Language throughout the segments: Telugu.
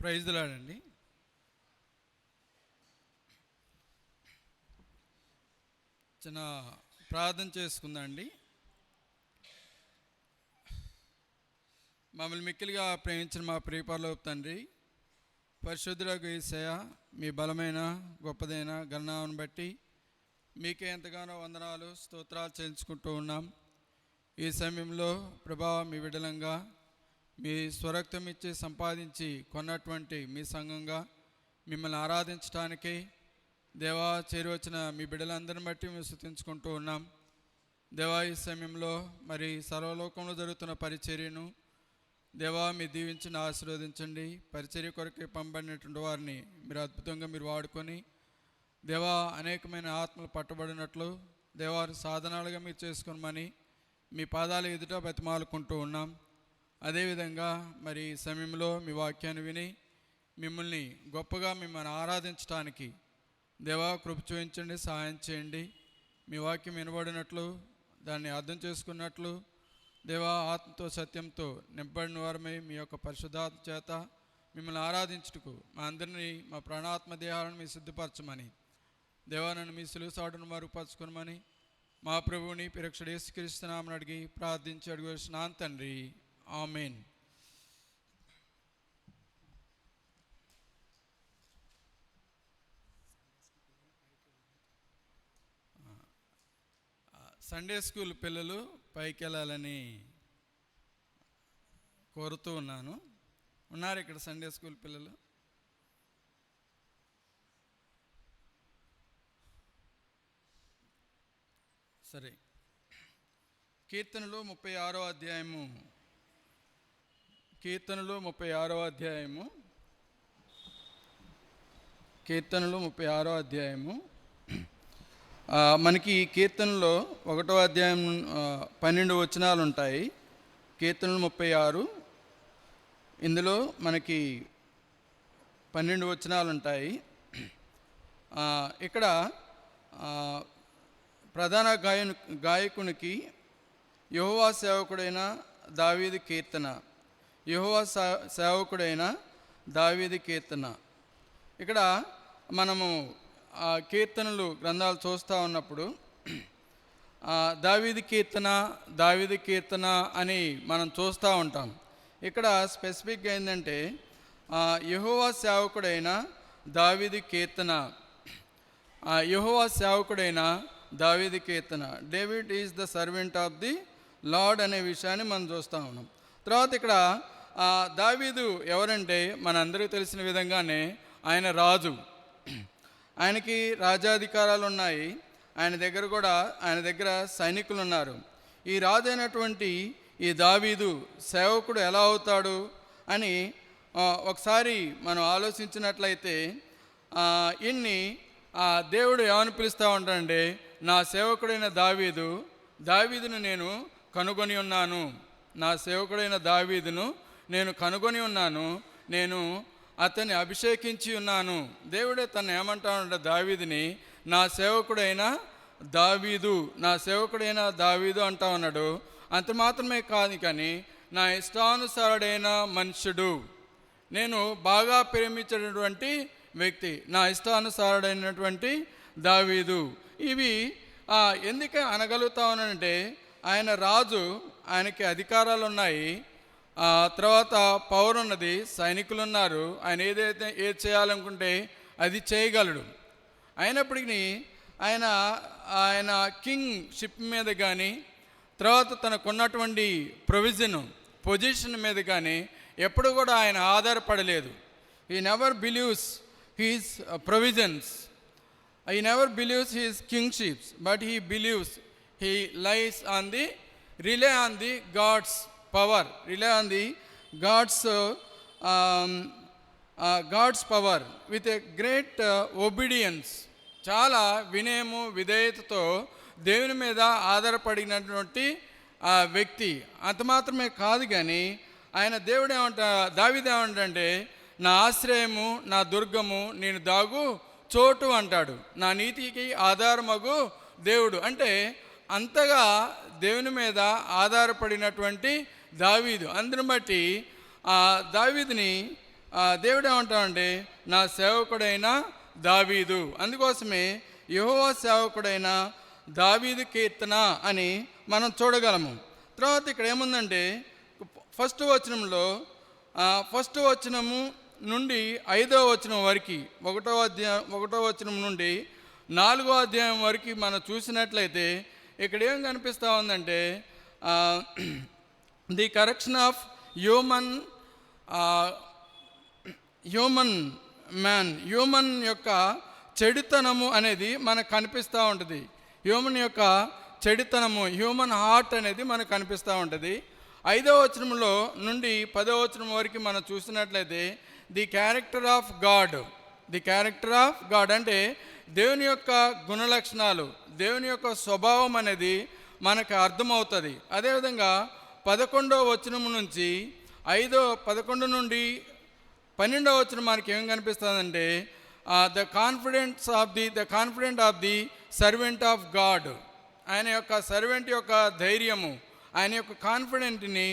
ప్రైజ్ ది లార్డ్ అండి. చిన్న ప్రార్థన చేసుకుందాం అండి. మమ్మల్ని మిక్కిలిగా ప్రేమించిన మా ప్రియపరలోక తండ్రి, పరిశుద్ధులకు యేసయ్య, మీ బలమైన గొప్పదైన గణనామను బట్టి మీకే ఎంతగానో వందనాలు స్తోత్రాలు చెల్లించుకుంటూ ఉన్నాం. ఈ సమయంలో ప్రభా, మీ విడలంగా మీ స్వరక్తం ఇచ్చి సంపాదించి కొన్నటువంటి మీ సంఘంగా మిమ్మల్ని ఆరాధించడానికి దేవా చేరి వచ్చిన మీ బిడ్డలందరిని బట్టి మేము స్తుతించుకుంటూ ఉన్నాం. దేవా, ఈ సమయంలో మరి సర్వలోకంలో జరుగుతున్న పరిచర్యను దేవా మీరు దీవించి ఆశీర్వదించండి. పరిచర్య కొరకే పంపబడినటువంటి వారిని మీరు అద్భుతంగా మీరు వాడుకొని దేవా అనేకమైన ఆత్మలు పట్టబడినట్లు దేవారి సాధనాలుగా మీరు చేసుకోమని మీ పాదాల ఎదుట బతిమాలుకుంటూ ఉన్నాం. అదేవిధంగా మరి ఈ సమయంలో మీ వాక్యాన్ని విని మిమ్మల్ని గొప్పగా మిమ్మల్ని ఆరాధించడానికి దేవా కృప చూపించండి, సహాయం చేయండి. మీ వాక్యం వినబడినట్లు దాన్ని అర్థం చేసుకున్నట్లు దేవా ఆత్మతో సత్యంతో నింపడిన వారమై మీ యొక్క పరిశుద్ధాత్మ చేత మిమ్మల్ని ఆరాధించుటకు మా అందరినీ మా ప్రాణాత్మ దేహాలను మీ సిద్ధపరచమని దేవా నన్ను మీ సులువు సాటును మరుగుపరచుకోమని మా ప్రభువుని పిరక్షుడు యేసుక్రీస్తు నామమున అడిగి ప్రార్థించి అడుగుచున్నాను తండ్రి, ఆమేన్. సండే స్కూల్ పిల్లలు పైకి వెళ్ళాలని కోరుతూ ఉన్నాను. ఉన్నారు ఇక్కడ సండే స్కూల్ పిల్లలు? సరే. కీర్తనలు 36వ అధ్యాయము. కీర్తనలు 36వ అధ్యాయము. కీర్తనలు 36వ అధ్యాయము. మనకి కీర్తనలో 1వ అధ్యాయం 12 వచనాలు ఉంటాయి. కీర్తనలు 36, ఇందులో మనకి 12 వచనాలు ఉంటాయి. ఇక్కడ ప్రధాన గాయకునికి యెహోవా సేవకుడైన దావీదు కీర్తన. యెహోవా సేవకుడైన దావీదు కీర్తన. ఇక్కడ మనము కీర్తనలు గ్రంథాలు చూస్తూ ఉన్నప్పుడు దావీదు కీర్తన అని మనం చూస్తూ ఉంటాం. ఇక్కడ స్పెసిఫిక్గా ఏంటంటే యెహోవా సేవకుడైన దావీదు కీర్తన. యెహోవా సేవకుడైన దావీదు కీర్తన. David is the servant of the Lord అనే విషయాన్ని మనం చూస్తూ ఉన్నాం. తర్వాత ఇక్కడ దావీదు ఎవరంటే మనందరికీ తెలిసిన విధంగానే ఆయన రాజు. ఆయనకి రాజ్యాధికారాలు ఉన్నాయి. ఆయన దగ్గర సైనికులు ఉన్నారు. ఈ రాజు అయినటువంటి ఈ దావీదు సేవకుడు ఎలా అవుతాడు అని ఒకసారి మనం ఆలోచించినట్లయితే దేవుడు ఏమని పిలుస్తూ ఉంటాడంటే, నా సేవకుడైన దావీదును నేను కనుగొని ఉన్నాను. నా సేవకుడైన దావీదును నేను కనుగొని ఉన్నాను. నేను అతన్ని అభిషేకించి ఉన్నాను. దేవుడే తను ఏమంటాడంటే దావీదుని నా సేవకుడైన దావీదు అంటా ఉన్నాడు. అంత మాత్రమే కాదు, కానీ నా ఇష్టానుసారుడైన మనుషుడు, నేను బాగా ప్రేమించేటటువంటి వ్యక్తి, నా ఇష్టానుసారుడైనటువంటి దావీదు. ఇవి ఎందుకు అనగలుగుతా ఉన్నానంటే, ఆయన రాజు, ఆయనకి అధికారాలు ఉన్నాయి, తర్వాత పవర్ ఉన్నది, సైనికులు ఉన్నారు. ఆయన ఏది చేయాలనుకుంటే అది చేయగలడు. అయినప్పటికీ ఆయన కింగ్ షిప్ మీద కానీ, తర్వాత తనకున్నటువంటి పొజిషన్ మీద కానీ ఎప్పుడు కూడా ఆయన ఆధారపడలేదు. He never believes his provisions, he never believes his kingships, but he believes he lies on the rely on the God's power, rely on the God's power with a great obedience. చాలా వినయము విధేయతతో దేవుని మీద ఆధారపడినటువంటి వ్యక్తి. అంత మాత్రమే కాదు, కానీ దావీదు ఏమంటాడంటే, నా ఆశ్రయము, నా దుర్గము, నేను దాగు చోటు అంటాడు, నా నీతికి ఆధారమగు దేవుడు. అంటే అంతగా దేవుని మీద ఆధారపడినటువంటి దావీదు. అందుని బట్టి దావీదుని దేవుడు ఏమంటామంటే నా సేవకుడైన దావీదు. అందుకోసమే యెహోవా సేవకుడైన దావీదు కీర్తన అని మనం చూడగలము. తర్వాత ఇక్కడ ఏముందంటే ఫస్ట్ వచనము నుండి 5వ వచనం వరకు 1వ వచనం నుండి 4వ అధ్యాయం వరకు మనం చూసినట్లయితే ఇక్కడ ఏం కనిపిస్తూ ఉందంటే ది కరెక్షన్ ఆఫ్ హ్యూమన్ యొక్క చెడుతనము అనేది మనకు కనిపిస్తూ ఉంటుంది. హ్యూమన్ యొక్క చెడుతనము, హ్యూమన్ హార్ట్ అనేది మనకు కనిపిస్తూ ఉంటుంది. 5వ వచనంలో నుండి 10వ వచనం వరకు మనం చూసినట్లయితే ది క్యారెక్టర్ ఆఫ్ గాడ్ అంటే దేవుని యొక్క గుణలక్షణాలు, దేవుని యొక్క స్వభావం అనేది మనకు అర్థమవుతుంది. అదేవిధంగా 11వ వచనం నుంచి 11 నుండి 12వ వచనం మనకి ఏం కనిపిస్తుందంటే the confident of the servant of God, ఆయన యొక్క సర్వెంట్ యొక్క ధైర్యము, ఆయన యొక్క కాన్ఫిడెంట్ని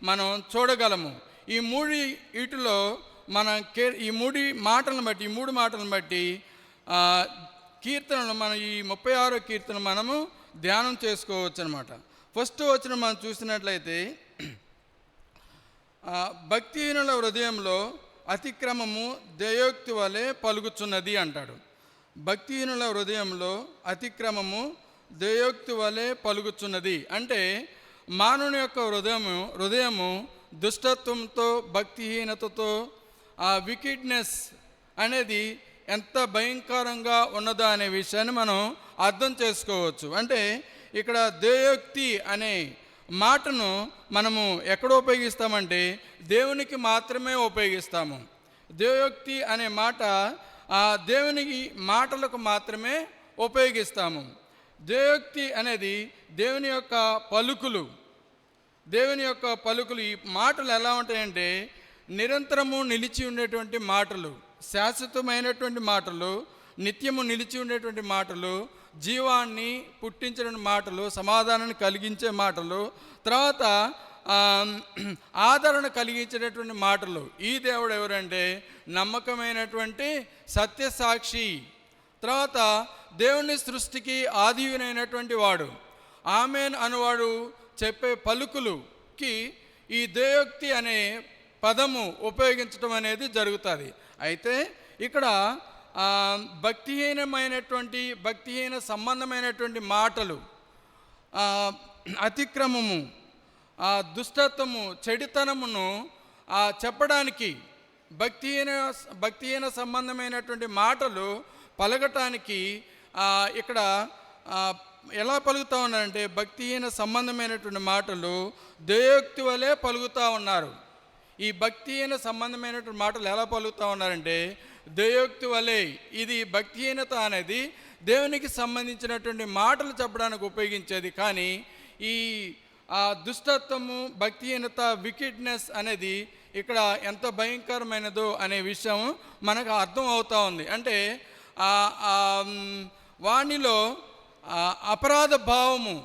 మనం చూడగలము. ఈ మూడు మాటలను బట్టి కీర్తనలు మనం ఈ 36వ కీర్తన మనము ధ్యానం చేసుకోవచ్చు అనమాట. ఫస్ట్ వచ్చిన మనం చూసినట్లయితే భక్తిహీనుల హృదయంలో అతిక్రమము దయోక్తి వలె పలుకుచున్నది అంటాడు. భక్తిహీనుల హృదయంలో అతిక్రమము దయోక్తి వలె పలుకుచున్నది అంటే మానవుని యొక్క హృదయము దుష్టత్వంతో, భక్తిహీనతతో, ఆ వికెడ్నెస్ అనేది ఎంత భయంకరంగా ఉన్నదో అనే విషయాన్ని మనం అర్థం చేసుకోవచ్చు. అంటే ఇక్కడ దేయోక్తి అనే మాటను మనము ఎక్కడ ఉపయోగిస్తామంటే దేవునికి మాత్రమే ఉపయోగిస్తాము. దేయోక్తి అనే మాట దేవునికి మాటలకు మాత్రమే ఉపయోగిస్తాము. దేయోక్తి అనేది దేవుని యొక్క పలుకులు. ఈ మాటలు ఎలా ఉంటాయంటే నిరంతరము నిలిచి ఉండేటువంటి మాటలు, శాశ్వతమైనటువంటి మాటలు, నిత్యము నిలిచి ఉండేటువంటి మాటలు, జీవాన్ని పుట్టించిన మాటలు, సమాధానాన్ని కలిగించే మాటలు, తర్వాత ఆదరణ కలిగించేటటువంటి మాటలు. ఈ దేవుడు ఎవరంటే నమ్మకమైనటువంటి సత్యసాక్షి, తర్వాత దేవుని సృష్టికి ఆదియునైనటువంటి వాడు. ఆమెన్ అనువాడు చెప్పే పలుకులుకి ఈ దేయోక్తి అనే పదము ఉపయోగించడం అనేది జరుగుతుంది. అయితే ఇక్కడ భక్తిహీన సంబంధమైనటువంటి మాటలు, అతిక్రమము, దుష్టత్వము, చెడుతనమును చెప్పడానికి, భక్తిహీన సంబంధమైనటువంటి మాటలు పలకటానికి ఇక్కడ ఎలా పలుకుతూ ఉన్నారంటే భక్తిహీన సంబంధమైనటువంటి మాటలు దేయోక్తి వలె పలుకుతూ ఉన్నారు. ఈ భక్తిహీన సంబంధమైనటువంటి మాటలు ఎలా పలుకుతూ ఉన్నారంటే దేయోక్తి వలె. ఇది భక్తిహీనత అనేది దేవునికి సంబంధించినటువంటి మాటలు చెప్పడానికి ఉపయోగించేది. కానీ ఈ దుష్టత్వము, భక్తిహీనత, వికెడ్నెస్ అనేది ఇక్కడ ఎంత భయంకరమైనదో అనే విషయం మనకు అర్థం అవుతూ ఉంది. అంటే వానిలో అపరాధ భావము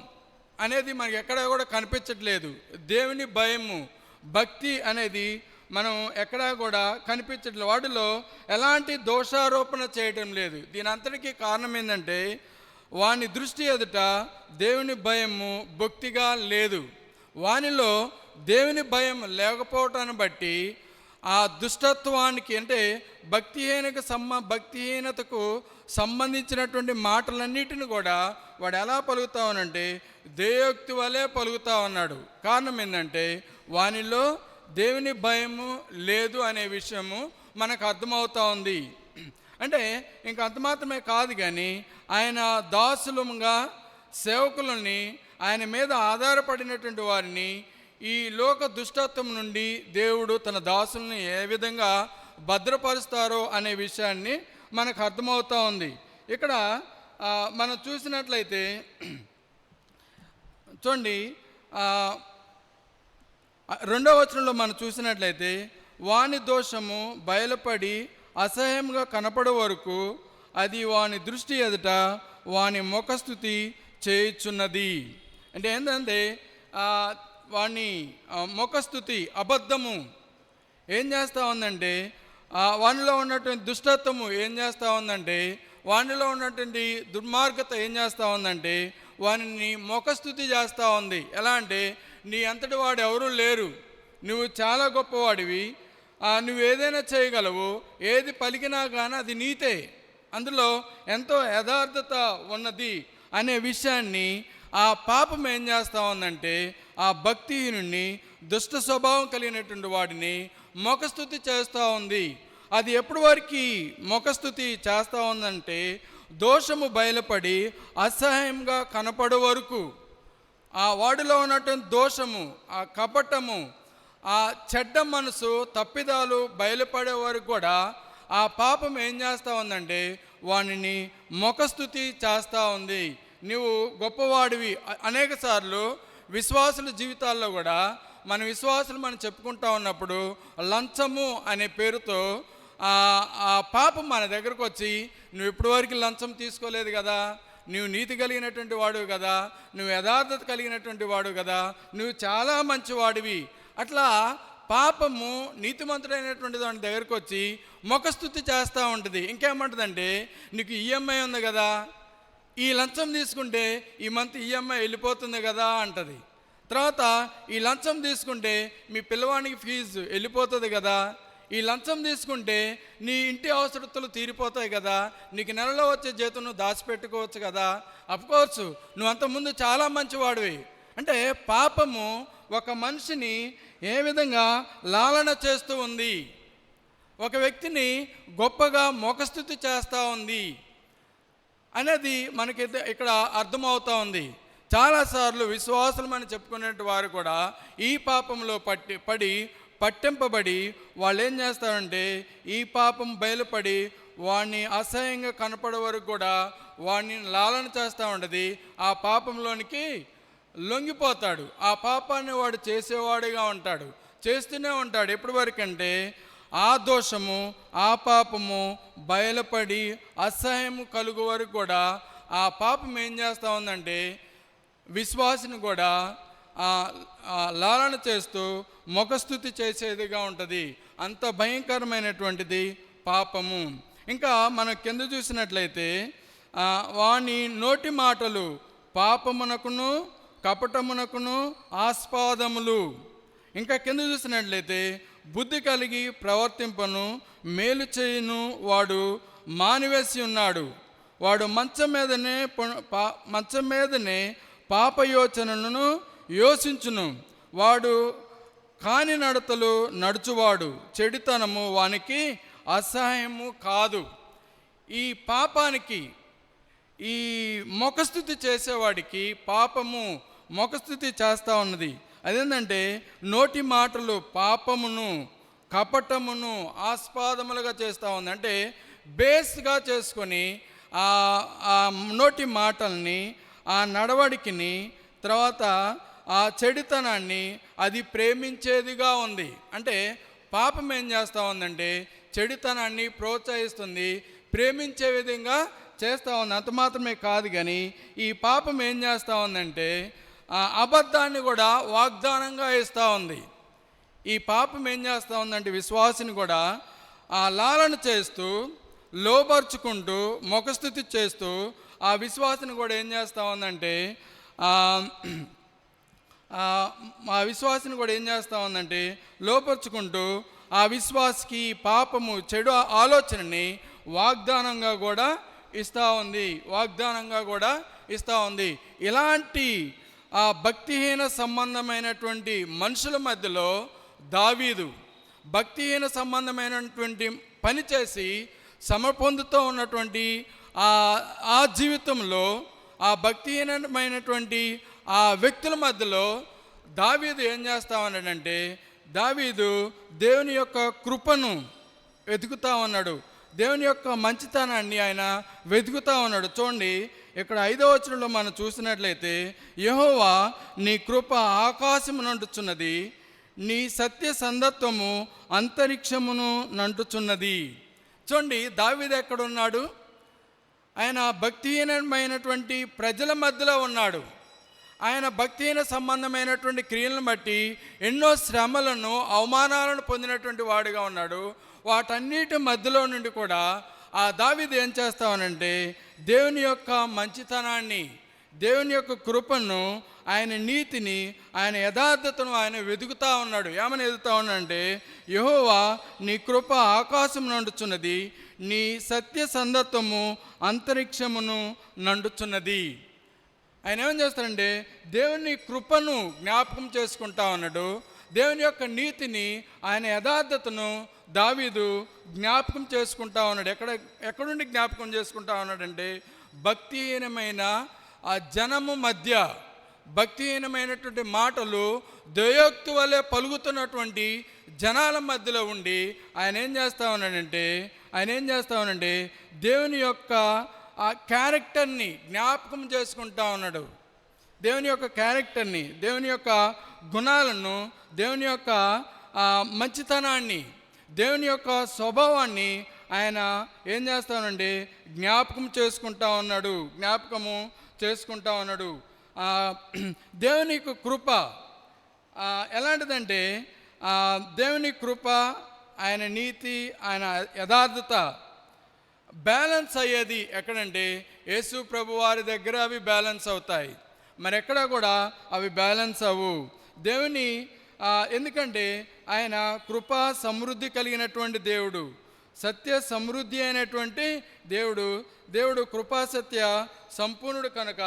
అనేది మనకి ఎక్కడ కూడా కనిపించట్లేదు. దేవుని భయము, భక్తి అనేది మనం ఎక్కడా కూడా కనిపించట్లేదు. వాటిలో ఎలాంటి దోషారోపణ చేయటం లేదు. దీని అంతటికీ కారణం ఏంటంటే వాని దృష్టి ఎదుట దేవుని భయము భక్తిగా లేదు. వానిలో దేవుని భయం లేకపోవటాన్ని బట్టి ఆ దుష్టత్వానికి అంటే భక్తిహీనతకు సంబంధించినటువంటి మాటలన్నిటిని కూడా వాడు ఎలా పలుకుతా ఉన్నాడంటే దేయోక్తి వలె పలుకుతా ఉన్నాడు. కారణం ఏంటంటే వానిలో దేవుని భయము లేదు అనే విషయము మనకు అర్థమవుతూ ఉంది. అంటే ఇంక అంత మాత్రమే కాదు, కానీ ఆయన దాసులుగా సేవకులని, ఆయన మీద ఆధారపడినటువంటి వారిని ఈ లోక దుష్టత్వం నుండి దేవుడు తన దాసుల్ని ఏ విధంగా భద్రపరుస్తారో అనే విషయాన్ని మనకు అర్థమవుతూ ఉంది. ఇక్కడ మనం చూసినట్లయితే చూడండి, 2వ వచనంలో మనం చూసినట్లయితే వాని దోషము బయలుపడి అసహ్యంగా కనపడే వరకు అది వాని దృష్టి ఎదుట వాని ముఖస్థుతి చేయుచున్నది. అంటే ఏంటంటే వాని ముఖస్థుతి అబద్ధము ఏం చేస్తూ ఉందంటే వానిలో ఉన్నటువంటి దుష్టత్వము ఏం చేస్తూ ఉందంటే, వానిలో ఉన్నటువంటి దుర్మార్గత ఏం చేస్తూ ఉందంటే వానిని ముఖస్థుతి చేస్తూ ఉంది. ఎలా అంటే, నీ అంతటి వాడు ఎవరూ లేరు, నువ్వు చాలా గొప్పవాడివి, నువ్వు ఏదైనా చేయగలవు, ఏది పలికినా కానీ అది నీతే, అందులో ఎంతో యథార్థత ఉన్నది అనే విషయాన్ని ఆ పాపం ఏం చేస్తూ ఉందంటే ఆ భక్తిహీనుడిని, దుష్ట స్వభావం కలిగినటువంటి వాడిని ముఖస్థుతి చేస్తూ ఉంది. అది ఎప్పటి వరకు ముఖస్థుతి చేస్తూ ఉందంటే దోషము బయలుపడి అసహ్యంగా కనపడే వరకు, ఆ వాడిలో ఉన్నటువంటి దోషము, ఆ కపటము, ఆ చెడ్డ మనసు, తప్పిదాలు బయలుపడే వరకు కూడా ఆ పాపం ఏం చేస్తూ ఉందంటే వానిని ముఖస్థుతి చేస్తూ ఉంది. నువ్వు గొప్పవాడివి. అనేక సార్లు విశ్వాసుల జీవితాల్లో కూడా మన విశ్వాసులు మనం చెప్పుకుంటా ఉన్నప్పుడు లంచము అనే పేరుతో ఆ పాపం మన దగ్గరకు వచ్చి, నువ్వు ఇప్పటివరకు లంచం తీసుకోలేదు కదా, నువ్వు నీతి కలిగినటువంటి వాడు కదా, నువ్వు యథార్థత కలిగినటువంటి వాడు కదా, నువ్వు చాలా మంచివాడివి, అట్లా పాపము నీతిమంతుడైనటువంటి దాని దగ్గరకు వచ్చి ముఖస్థుతి చేస్తూ ఉంటుంది. ఇంకేమంటుందంటే, నీకు ఈఎంఐ ఉంది కదా, ఈ లంచం తీసుకుంటే ఈ మంత్ ఈఎంఐ వెళ్ళిపోతుంది కదా అంటది. తర్వాత ఈ లంచం తీసుకుంటే మీ పిల్లవానికి ఫీజు వెళ్ళిపోతుంది కదా, ఈ లంచం తీసుకుంటే నీ ఇంటి అవసరతలు తీరిపోతాయి కదా, నీకు నెలలో వచ్చే జీతం నువ్వు దాచిపెట్టుకోవచ్చు కదా, అఫ్కోర్స్ నువ్వు అంతకుముందు చాలా మంచివాడివి. అంటే పాపము ఒక మనిషిని ఏ విధంగా లాలన చేస్తూ ఉంది, ఒక వ్యక్తిని గొప్పగా ముఖస్థుతి చేస్తూ ఉంది అనేది మనకి ఇక్కడ అర్థమవుతూ ఉంది. చాలాసార్లు విశ్వాసులు మనం చెప్పుకునే వారు కూడా ఈ పాపంలో పట్టింపబడి వాళ్ళు ఏం చేస్తారంటే ఈ పాపం బయలుపడి వాడిని అసహ్యంగా కనపడే వరకు కూడా వాడిని లాలన చేస్తూ ఉంటుంది. ఆ పాపంలోనికి లొంగిపోతాడు, ఆ పాపాన్ని వాడు చేసేవాడిగా ఉంటాడు, చేస్తూనే ఉంటాడు. ఎప్పటి వరకు అంటే ఆ దోషము, ఆ పాపము బయలుపడి అసహ్యము కలుగు వరకు కూడా ఆ పాపం ఏం చేస్తూ ఉందంటే విశ్వాసిని కూడా లాలన చేస్తూ ముఖస్థుతి చేసేదిగా ఉంటుంది. అంత భయంకరమైనటువంటిది పాపము. ఇంకా మనం కింద చూసినట్లయితే వాని నోటి మాటలు పాపమునకును కపటమునకును ఆస్పాదములు. ఇంకా కింద చూసినట్లయితే బుద్ధి కలిగి ప్రవర్తింపను మేలు చేయును వాడు మానివేసి ఉన్నాడు, వాడు మంచం మీదనే పాపయోచనను యోచించును, వాడు కాని నడతలు నడుచువాడు, చెడుతనము వానికి అసహ్యము కాదు. ఈ పాపానికి, ఈ ముఖస్థుతి చేసేవాడికి పాపము ముఖస్థుతి చేస్తూ ఉన్నది. అదేంటంటే నోటి మాటలు పాపమును కపటమును ఆస్పాదములుగా చేస్తూ ఉంది. అంటే బేస్గా చేసుకొని ఆ నోటి మాటల్ని, ఆ నడవడికిని, తర్వాత ఆ చెడుతనాన్ని అది ప్రేమించేదిగా ఉంది. అంటే పాపం ఏం చేస్తూ ఉందంటే చెడుతనాన్ని ప్రోత్సహిస్తుంది, ప్రేమించే విధంగా చేస్తూ ఉంది. అంత మాత్రమే కాదు కానీ ఈ పాపం ఏం చేస్తూ ఉందంటే అబద్ధాన్ని కూడా వాగ్దానంగా ఇస్తూ ఉంది. ఈ పాపం ఏం చేస్తూ ఉందంటే విశ్వాసిని కూడా లాలన చేస్తూ, లోపరుచుకుంటూ, ముఖస్థుతి చేస్తూ ఆ విశ్వాసిని కూడా ఏం చేస్తూ ఉందంటే లోపరుచుకుంటూ ఆ విశ్వాసికి పాపము, చెడు ఆలోచనని వాగ్దానంగా కూడా ఇస్తూ ఉంది. ఇలాంటి ఆ భక్తిహీన సంబంధమైనటువంటి మనుషుల మధ్యలో దావీదు భక్తిహీన సంబంధమైనటువంటి పని చేసి శ్రమ పొందుతూ ఉన్నటువంటి ఆ జీవితంలో ఆ భక్తిహీనమైనటువంటి ఆ వ్యక్తుల మధ్యలో దావీదు ఏం చేస్తా ఉన్నాడంటే దావీదు దేవుని యొక్క కృపను వెతుకుతా ఉన్నాడు, దేవుని యొక్క మంచితనాన్ని ఆయన వెతుకుతా ఉన్నాడు. చూడండి, ఇక్కడ 5వ వచనంలో మనం చూసినట్లయితే, యెహోవా నీ కృప ఆకాశము నంటుచున్నది, నీ సత్య సందత్వము అంతరిక్షమును నంటుచున్నది. చూడండి, దావీదు ఎక్కడున్నాడు? ఆయన భక్తిహీనమైనటువంటి ప్రజల మధ్యలో ఉన్నాడు. ఆయన భక్తిహీన సంబంధమైనటువంటి క్రియలను బట్టి ఎన్నో శ్రమలను అవమానాలను పొందినటువంటి వాడుగా ఉన్నాడు. వాటన్నిటి మధ్యలో నుండి కూడా ఆ దావీదు ఏం చేస్తామనంటే దేవుని యొక్క మంచితనాన్ని, దేవుని యొక్క కృపను, ఆయన నీతిని, ఆయన యథార్థతను ఆయన వెతుకుతూ ఉన్నాడు. ఏమని వెతుకుతా ఉన్నాడంటే, యెహోవా నీ కృప ఆకాశం నండుచున్నది, నీ సత్య సందత్వము అంతరిక్షమును నండుచున్నది. ఆయన ఏమని చేస్తాడంటే దేవుని కృపను జ్ఞాపకం చేసుకుంటా ఉన్నాడు. దేవుని యొక్క నీతిని, ఆయన యథార్థతను దావీదు జ్ఞాపకం చేసుకుంటా ఉన్నాడు. ఎక్కడుండి జ్ఞాపకం చేసుకుంటా ఉన్నాడంటే భక్తిహీనమైన ఆ జనము మధ్య, భక్తిహీనమైనటువంటి మాటలు దయోక్తి వలె పలుకుతున్నటువంటి జనాల మధ్యలో ఉండి ఆయన ఏం చేస్తా ఉన్నాడంటే దేవుని యొక్క ఆ క్యారెక్టర్ని జ్ఞాపకం చేసుకుంటా ఉన్నాడు. దేవుని యొక్క క్యారెక్టర్ని, దేవుని యొక్క గుణాలను, దేవుని యొక్క మంచితనాన్ని, దేవుని యొక్క స్వభావాన్ని ఆయన ఏం చేస్తానండి జ్ఞాపకం చేసుకుంటా ఉన్నాడు. దేవుని కృప ఎలాంటిదంటే దేవుని కృప, ఆయన నీతి, ఆయన యథార్థత బ్యాలెన్స్ అయ్యేది ఎక్కడంటే యేసు ప్రభు వారి దగ్గర అవి బ్యాలెన్స్ అవుతాయి. మరి ఎక్కడ కూడా అవి బ్యాలెన్స్ అవ్వు. దేవుని ఎందుకంటే ఆయన కృపా సమృద్ధి కలిగినటువంటి దేవుడు, సత్య సమృద్ధి అయినటువంటి దేవుడు కృపా సత్య సంపూర్ణుడు కనుక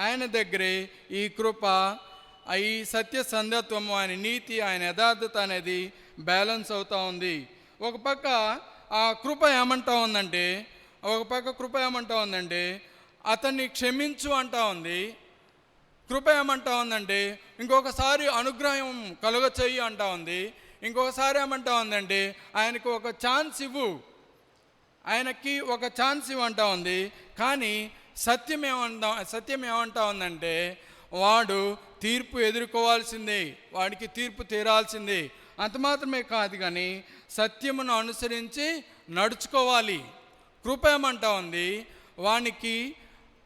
ఆయన దగ్గరే ఈ కృప, ఈ సత్య సందత్వము, ఆయన నీతి, ఆయన యథార్థత అనేది బ్యాలెన్స్ అవుతూ ఉంది. ఒక పక్క కృప ఏమంటా ఉందంటే అతన్ని క్షమించు అంటా ఉంది. కృప ఏమంటా ఉందంటే ఇంకొకసారి అనుగ్రహం కలుగ చెయ్యి అంటా ఉంది. ఇంకొకసారి ఏమంటా ఉందంటే ఆయనకి ఒక ఛాన్స్ ఇవ్వు అంటా ఉంది. కానీ సత్యం ఏమంటా ఉందంటే వాడు తీర్పు ఎదుర్కోవాల్సిందే, వాడికి తీర్పు తీరాల్సిందే. అంత మాత్రమే కాదు కానీ సత్యమును అనుసరించి నడుచుకోవాలి. కృప ఏమంటా ఉంది వానికి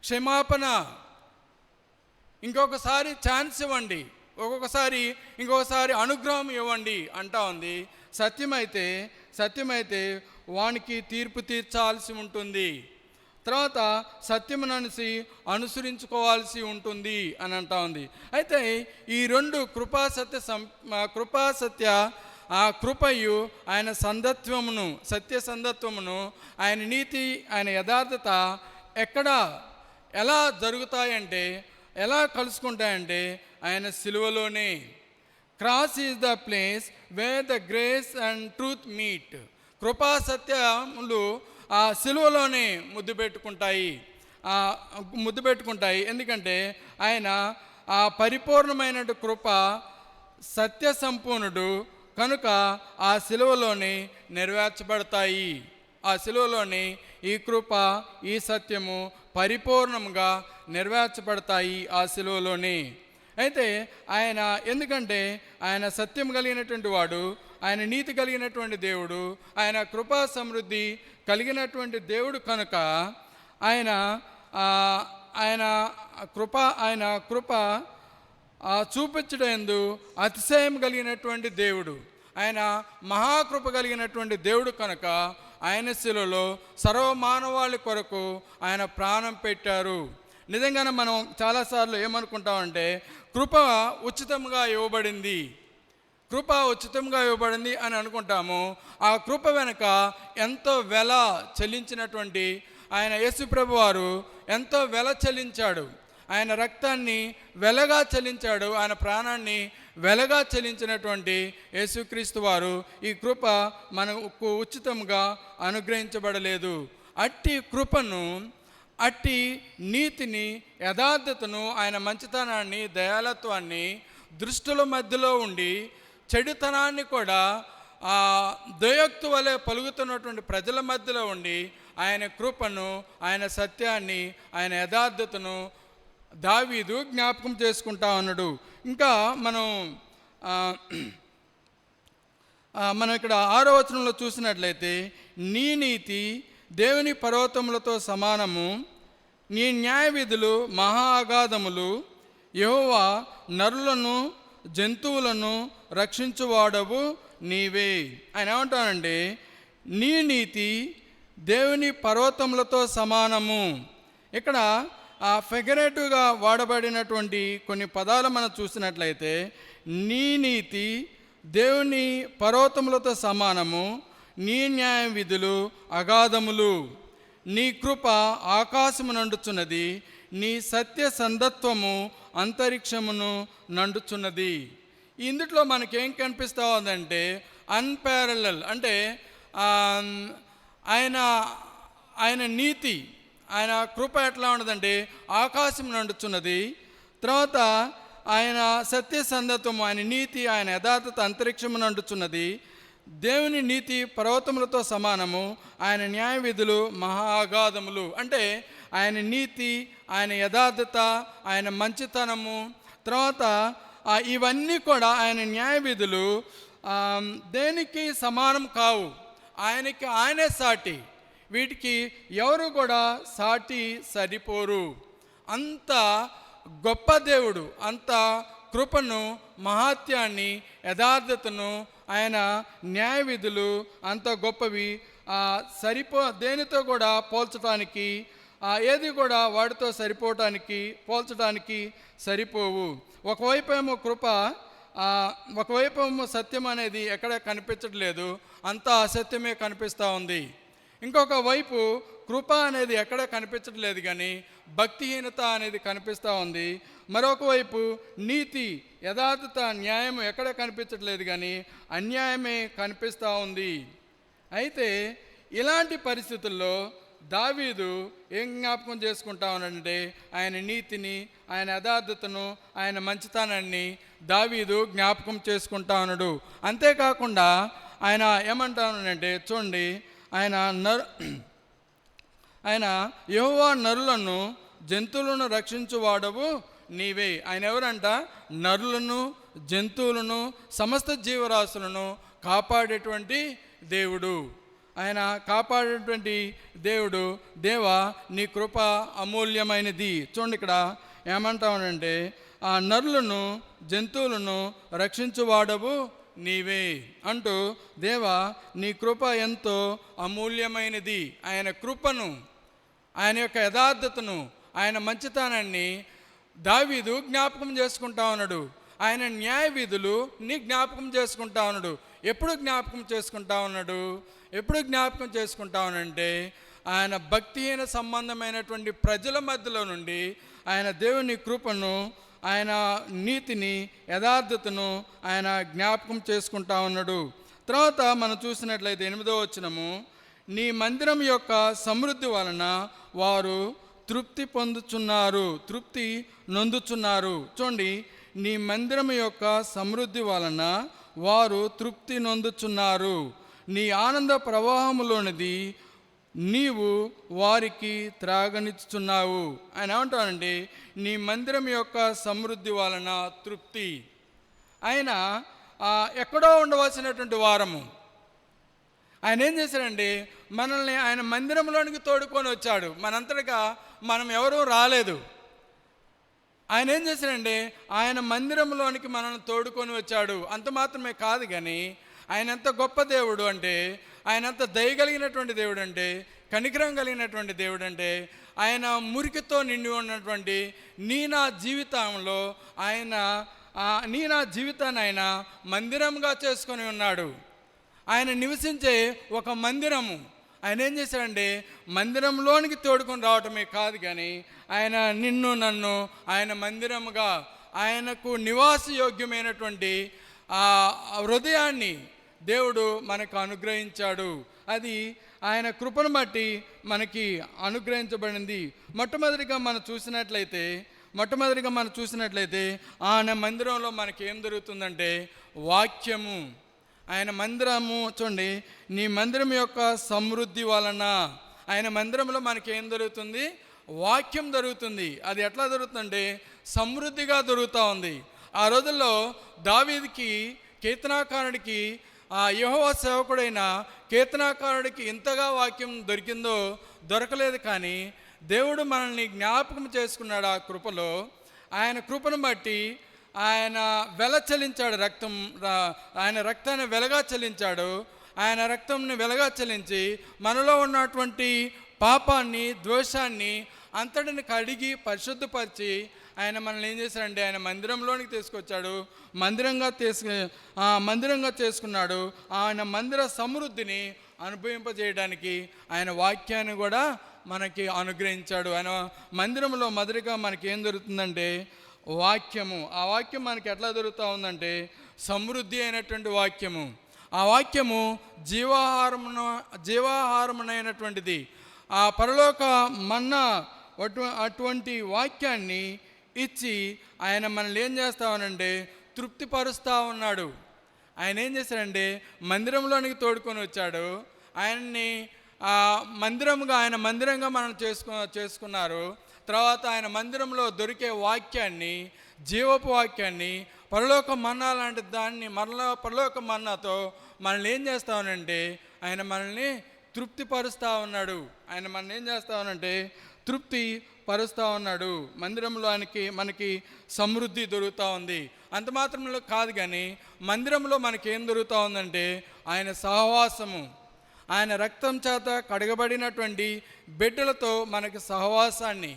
క్షమాపణ, ఇంకొకసారి ఛాన్స్ ఇవ్వండి, ఇంకొకసారి అనుగ్రహం ఇవ్వండి అంటా ఉంది. సత్యమైతే వానికి తీర్పు తీర్చాల్సి ఉంటుంది, తర్వాత సత్యముననిసి అనుసరించుకోవాల్సి ఉంటుంది అని అంటా ఉంది. అయితే ఈ రెండు కృపాసత్య కృపయు ఆయన సత్య సందత్వమును, ఆయన నీతి, ఆయన యథార్థత ఎలా జరుగుతాయంటే, ఎలా కలుసుకుంటాయంటే ఆయన సిలువలోనే. Cross is the place where the grace and truth meet. కృపా సత్యములు ఆ సిలువలోనే ముద్దు పెట్టుకుంటాయి. ఎందుకంటే ఆయన ఆ పరిపూర్ణమైన కృప సత్య సంపూర్ణుడు కనుక ఆ సిలువలోనే నెరవేర్చబడతాయి. ఆ సిలువలోనే ఈ కృప, ఈ సత్యము పరిపూర్ణంగా నెరవేర్చబడతాయి ఆ సిలువలోనే. అయితే ఎందుకంటే ఆయన సత్యం కలిగినటువంటి వాడు, ఆయన నీతి కలిగినటువంటి దేవుడు, ఆయన కృపా సమృద్ధి కలిగినటువంటి దేవుడు కనుక ఆయన కృప చూపించడందు అతిశయం కలిగినటువంటి దేవుడు, ఆయన మహాకృప కలిగినటువంటి దేవుడు కనుక ఆయన శిలువలో సర్వమానవాళి కొరకు ఆయన ప్రాణం పెట్టారు. నిజంగానే మనం చాలాసార్లు ఏమనుకుంటామంటే కృప ఉచితంగా ఇవ్వబడింది అని అనుకుంటాము. ఆ కృప వెనుక ఎంతో వెల చెల్లించినటువంటి ఆయన యేసుప్రభు వారు ఎంతో వెల చెల్లించాడు. ఆయన రక్తాన్ని వెలగా చెల్లించాడు, ఆయన ప్రాణాన్ని వెలగా చెల్లించినటువంటి యేసుక్రీస్తు వారు ఈ కృప మనకు ఉచితంగా అనుగ్రహించబడలేదు. అట్టి కృపను, అట్టి నీతిని, యథార్థతను, ఆయన మంచితనాన్ని, దయాళత్వాన్ని దృష్టుల మధ్యలో ఉండి చెడుతనాన్ని కూడా దయోక్తి వలె పలుకుతున్నటువంటి ప్రజల మధ్యలో ఉండి ఆయన కృపను, ఆయన సత్యాన్ని, ఆయన యథార్థతను దావీదు జ్ఞాపకం చేసుకుంటా ఉన్నాడు. ఇంకా మనం ఇక్కడ 6వ వచనంలో చూసినట్లయితే నీ నీతి దేవుని పర్వతములతో సమానము, నీ న్యాయ విధులు మహా అగాధములు, యెహోవా నరులను జంతువులను రక్షించువాడవు నీవే. ఆయన ఏమంటానండి, నీ నీతి దేవుని పర్వతములతో సమానము. ఇక్కడ ఫిగరేటివ్గా వాడబడినటువంటి కొన్ని పదాలు మనం చూసినట్లయితే, నీ నీతి దేవుని పర్వతములతో సమానము, నీ న్యాయ విధులు అగాధములు, నీ కృప ఆకాశము నండుచున్నది, నీ సత్య సందత్వము అంతరిక్షమును నండుచున్నది. ఇందులో మనకేం కనిపిస్తూ ఉందంటే అన్పారలల్, అంటే ఆయన నీతి, ఆయన కృప ఎట్లా ఉండదంటే ఆకాశం నండుచున్నది. తర్వాత ఆయన సత్య సందత్వము, ఆయన నీతి, ఆయన యథార్థత అంతరిక్షము నండుచున్నది. దేవుని నీతి పర్వతములతో సమానము, ఆయన న్యాయ విధులు మహాగాధములు. అంటే ఆయన నీతి, ఆయన యథార్థత, ఆయన మంచితనము, తర్వాత ఇవన్నీ కూడా ఆయన న్యాయ విధులు దేనికి సమానం కావు. ఆయనే సాటి, వీటికి ఎవరు కూడా సాటి సరిపోరు. అంత గొప్ప దేవుడు, అంత కృపను, మహాత్యాన్ని, యథార్థతను, ఆయన న్యాయ విధులు అంత గొప్పవి. దేనితో కూడా పోల్చడానికి, ఏది కూడా వాటితో పోల్చడానికి సరిపోవు. ఒకవైపేమో కృప, ఒకవైపేమో సత్యం అనేది ఎక్కడ కనిపించట్లేదు, అంతా అసత్యమే కనిపిస్తూ ఉంది. ఇంకొక వైపు కృప అనేది ఎక్కడ కనిపించట్లేదు కానీ భక్తిహీనత అనేది కనిపిస్తూ ఉంది. మరొక వైపు నీతి, యథార్థత, న్యాయం ఎక్కడ కనిపించట్లేదు కానీ అన్యాయమే కనిపిస్తూ ఉంది. అయితే ఇలాంటి పరిస్థితుల్లో దావీదు ఏం జ్ఞాపకం చేసుకుంటా ఉన్నాడంటే ఆయన నీతిని, ఆయన యథార్థతను, ఆయన మంచితనాన్ని దావీదు జ్ఞాపకం చేసుకుంటా ఉన్నాడు. అంతేకాకుండా ఆయన ఏమంటా ఉన్నాడంటే చూడండి, ఆయన యెహోవా నరులను జంతువులను రక్షించువాడవు నీవే. ఆయన ఎవరంట? నరులను, జంతువులను, సమస్త జీవరాశులను కాపాడేటువంటి దేవుడు. ఆయన కాపాడేటువంటి దేవుడు. దేవా, నీ కృప అమూల్యమైనది. చూడండి, ఇక్కడ ఏమంటామనంటే నరులను, జంతువులను రక్షించువాడవు నీవే అంటూ, దేవా నీ కృప ఎంతో అమూల్యమైనది. ఆయన కృపను, ఆయన యొక్క యథార్థతను, ఆయన మంచితనాన్ని దావీదు జ్ఞాపకం చేసుకుంటా ఉన్నాడు. ఆయన న్యాయ విధులు నీ జ్ఞాపకం చేసుకుంటా ఉన్నాడు. ఎప్పుడు జ్ఞాపకం చేసుకుంటా ఉన్నాడు? ఎప్పుడు జ్ఞాపకం చేసుకుంటా ఉన్నాడంటే ఆయన భక్తిహీన సంబంధమైనటువంటి ప్రజల మధ్యలో నుండి ఆయన దేవుని కృపను, ఆయన నీతిని, యథార్థతను ఆయన జ్ఞాపకం చేసుకుంటా ఉన్నాడు. తర్వాత మనం చూసినట్లయితే 8వ వచనము, నీ మందిరం యొక్క సమృద్ధి వలన వారు తృప్తి నొందుచున్నారు. చూడండి, నీ మందిరం యొక్క సమృద్ధి వలన వారు తృప్తి నొందుచున్నారు. నీ ఆనంద ప్రవాహములోనిది నీవు వారికి త్రాగనిచ్చుచున్నావు. ఆయన ఏమంటానండి, నీ మందిరం యొక్క సమృద్ధి వలన తృప్తి. ఆయన ఎక్కడో ఉండవలసినటువంటి వారము ఆయన ఏం చేశాడండి, మనల్ని ఆయన మందిరంలోనికి తోడుకొని వచ్చాడు. మనంతటిగా మనం ఎవరూ రాలేదు. ఆయన ఏం చేశాడండి, ఆయన మందిరంలోనికి మనల్ని తోడుకొని వచ్చాడు. అంత మాత్రమే కాదు కానీ ఆయన ఎంత గొప్ప దేవుడు అంటే, ఆయన ఎంత దయగలిగినటువంటి దేవుడు అంటే, కనికరం కలిగినటువంటి దేవుడు అంటే, ఆయన మురికితో నిండి ఉన్నటువంటి నా జీవితంలో నా జీవితాన్ని ఆయన మందిరంగా చేసుకొని ఉన్నాడు. ఆయన నివసించే ఒక మందిరము. ఆయన ఏం చేశాడంటే మందిరంలోనికి తోడుకొని రావటమే కాదు కానీ ఆయన నిన్ను నన్ను ఆయన మందిరముగా, ఆయనకు నివాస యోగ్యమైనటువంటి హృదయాన్ని దేవుడు మనకు అనుగ్రహించాడు. అది ఆయన కృపను బట్టి మనకి అనుగ్రహించబడింది. మొట్టమొదటిగా మనం చూసినట్లయితే ఆయన మందిరంలో మనకి ఏం దొరుకుతుందంటే వాక్యము. ఆయన మందిరము చూడండి, నీ మందిరం యొక్క సమృద్ధి వలన ఆయన మందిరంలో మనకి ఏం దొరుకుతుంది? వాక్యం దొరుకుతుంది. అది ఎట్లా దొరుకుతుందంటే సమృద్ధిగా దొరుకుతూ ఉంది. ఆ రోజుల్లో దావీదుకి, కీర్తనాకారుడికి, యెహోవా సేవకుడైన కీర్తనాకారుడికి ఇంతగా వాక్యం దొరకలేదు. కానీ దేవుడు మనల్ని జ్ఞాపకం చేసుకున్నాడు. ఆ కృపలో ఆయన కృపను బట్టి ఆయన వెల చెల్లించాడు, ఆయన రక్తాన్ని వెలగా చెల్లించాడు. ఆయన రక్తంని వెలగా చెల్లించి మనలో ఉన్నటువంటి పాపాన్ని, ద్వేషాన్ని అంతటిని కడిగి పరిశుద్ధపరిచి ఆయన మనల్ని ఏం చేశాడంటే ఆయన మందిరంలోనికి తీసుకొచ్చాడు. మందిరంగా చేసుకున్నాడు. ఆయన మందిర సమృద్ధిని అనుభవింపజేయడానికి ఆయన వాక్యాన్ని కూడా మనకి అనుగ్రహించాడు. ఆయన మందిరంలో మొదటిగా మనకి ఏం దొరుకుతుందంటే వాక్యము. ఆ వాక్యం మనకి ఎట్లా దొరుకుతూ ఉందంటే సమృద్ధి అయినటువంటి వాక్యము. ఆ వాక్యము జీవాహారమునైనటువంటిది. ఆ పరలోక మన్నా అటువంటి వాక్యాన్ని ఇచ్చి ఆయన మనల్ని ఏం చేస్తామనంటే తృప్తిపరుస్తూ ఉన్నాడు. ఆయన ఏం చేశాడంటే మందిరంలోనికి తోడుకొని వచ్చాడు. ఆయన్ని ఆయన మందిరంగా మనం చేసుకున్నారు. తర్వాత ఆయన మందిరంలో దొరికే వాక్యాన్ని, జీవపు వాక్యాన్ని, పరలోక మన్నా లాంటి దాన్ని పరలోక మన్నాతో మనల్ని ఏం చేస్తామనంటే ఆయన మనల్ని తృప్తిపరుస్తూ ఉన్నాడు. ఆయన మనల్ని ఏం చేస్తామనంటే తృప్తి పరుస్తూ ఉన్నాడు. మందిరంలో మనకి సమృద్ధి దొరుకుతూ ఉంది. అంత మాత్రంలో కాదు, కానీ మందిరంలో మనకి ఏం దొరుకుతూ ఉందంటే ఆయన సహవాసము. ఆయన రక్తం చేత కడగబడినటువంటి బిడ్డలతో మనకి సహవాసాన్ని,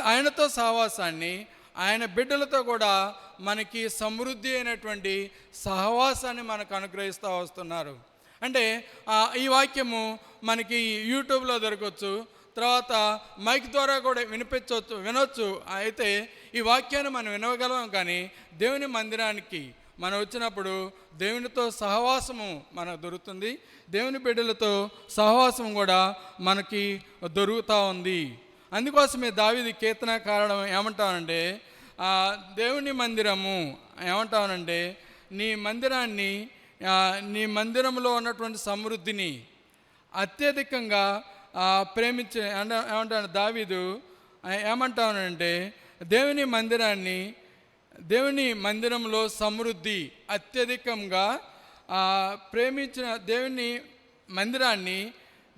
ఆయనతో సహవాసాన్ని, ఆయన బిడ్డలతో కూడా మనకి సమృద్ధి అయినటువంటి సహవాసాన్ని మనకు అనుగ్రహిస్తూ వస్తున్నారు. అంటే ఈ వాక్యము మనకి యూట్యూబ్లో దొరకవచ్చు, తర్వాత మైక్ ద్వారా కూడా వినొచ్చు. అయితే ఈ వాక్యాన్ని మనం వినగలం, కానీ దేవుని మందిరానికి మనం వచ్చినప్పుడు దేవునితో సహవాసము మనకు దొరుకుతుంది. దేవుని బిడ్డలతో సహవాసం కూడా మనకి దొరుకుతూ ఉంది. అందుకోసమే దావీదు కీర్తనకారుడు ఏమంటానంటే దేవుని మందిరము ఏమంటానంటే నీ మందిరంలో ఉన్నటువంటి సమృద్ధిని అత్యధికంగా ఏమంటాను దావీదు ఏమంటానంటే దేవుని మందిరంలో సమృద్ధి అత్యధికంగా ప్రేమించిన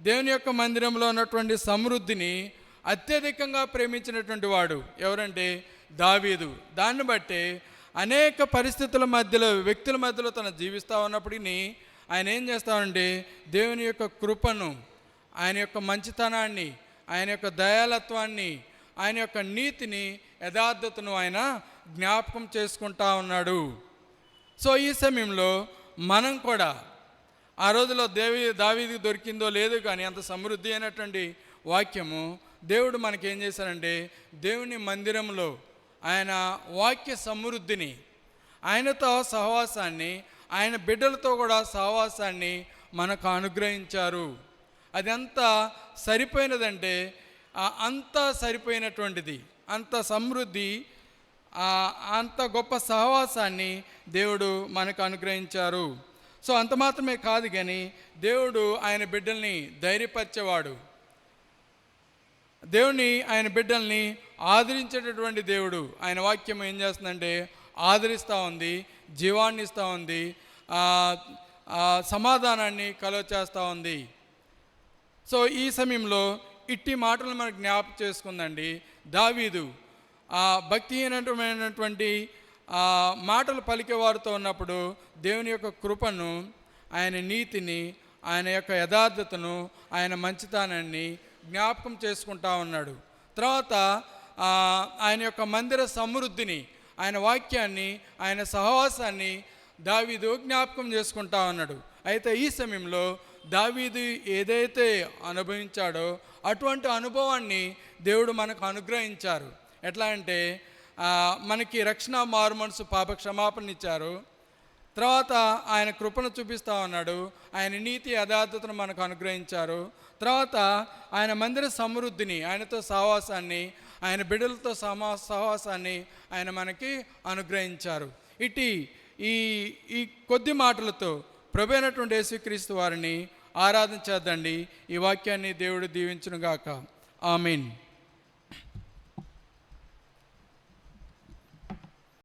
దేవుని యొక్క మందిరంలో ఉన్నటువంటి సమృద్ధిని అత్యధికంగా ప్రేమించినటువంటి వాడు ఎవరంటే దావీదు. దాన్ని బట్టి అనేక పరిస్థితుల మధ్యలో, వ్యక్తుల మధ్యలో తను జీవిస్తూ ఉన్నప్పటికీ ఆయన ఏం చేస్తామంటే దేవుని యొక్క కృపను, ఆయన యొక్క మంచితనాన్ని, ఆయన యొక్క దయాలత్వాన్ని, ఆయన యొక్క నీతిని, యథార్థతను ఆయన జ్ఞాపకం చేసుకుంటా ఉన్నాడు. సో ఈ సమయంలో మనం కూడా ఆ రోజులో దావీదుకి దొరికిందో లేదో కానీ అంత సమృద్ధి అయినటువంటి వాక్యము దేవుడు మనకేం చేశారంటే దేవుని మందిరంలో ఆయన వాక్య సమృద్ధిని, ఆయనతో సహవాసాన్ని, ఆయన బిడ్డలతో కూడా సహవాసాన్ని మనకు అనుగ్రహించారు. అది ఎంత సరిపోయినదంటే అంత సరిపోయినటువంటిది, అంత సమృద్ధి, అంత గొప్ప సహవాసాన్ని దేవుడు మనకు అనుగ్రహించారు. సో అంత మాత్రమే కాదు, కానీ దేవుడు ఆయన బిడ్డల్ని ధైర్యపరిచేవాడు. ఆయన బిడ్డల్ని ఆదరించేటటువంటి దేవుడు. ఆయన వాక్యం ఏం చేస్తుందంటే ఆదరిస్తూ ఉంది, జీవాన్ని ఇస్తూ ఉంది, సమాధానాన్ని కలుగచేస్తూ ఉంది. సో ఈ సమయంలో ఇట్టి మాటలు మనకు జ్ఞాపకం చేసుకుందండి. దావీదు భక్తిహీనమైనటువంటి మాటలు పలికేవారితో ఉన్నప్పుడు దేవుని యొక్క కృపను, ఆయన నీతిని, ఆయన యొక్క యథార్థతను, ఆయన మంచితనాన్ని జ్ఞాపకం చేసుకుంటా ఉన్నాడు. తర్వాత ఆయన యొక్క మందిర సమృద్ధిని, ఆయన వాక్యాన్ని, ఆయన సహవాసాన్ని దావీదు జ్ఞాపకం చేసుకుంటా ఉన్నాడు. అయితే ఈ సమయంలో దావీదు ఏదైతే అనుభవించాడో అటువంటి అనుభవాన్ని దేవుడు మనకు అనుగ్రహించారు. ఎట్లా అంటే మనకి రక్షణ, మారు మనసు, పాప క్షమాపణ ఇచ్చారు. తర్వాత ఆయన కృపను చూపిస్తూ ఉన్నాడు. ఆయన నీతి, యథార్థతను మనకు అనుగ్రహించారు. తర్వాత ఆయన మందిర సమృద్ధిని, ఆయనతో సహవాసాన్ని, ఆయన బిడ్డలతో సహవాసాన్ని ఆయన మనకి అనుగ్రహించారు. ఈ కొద్ది మాటలతో ప్రభు అయినటువంటి యేసుక్రీస్తు వారిని ఆరాధన చేద్దండి. ఈ వాక్యాన్ని దేవుడు దీవించునుగాక. ఆమేన్.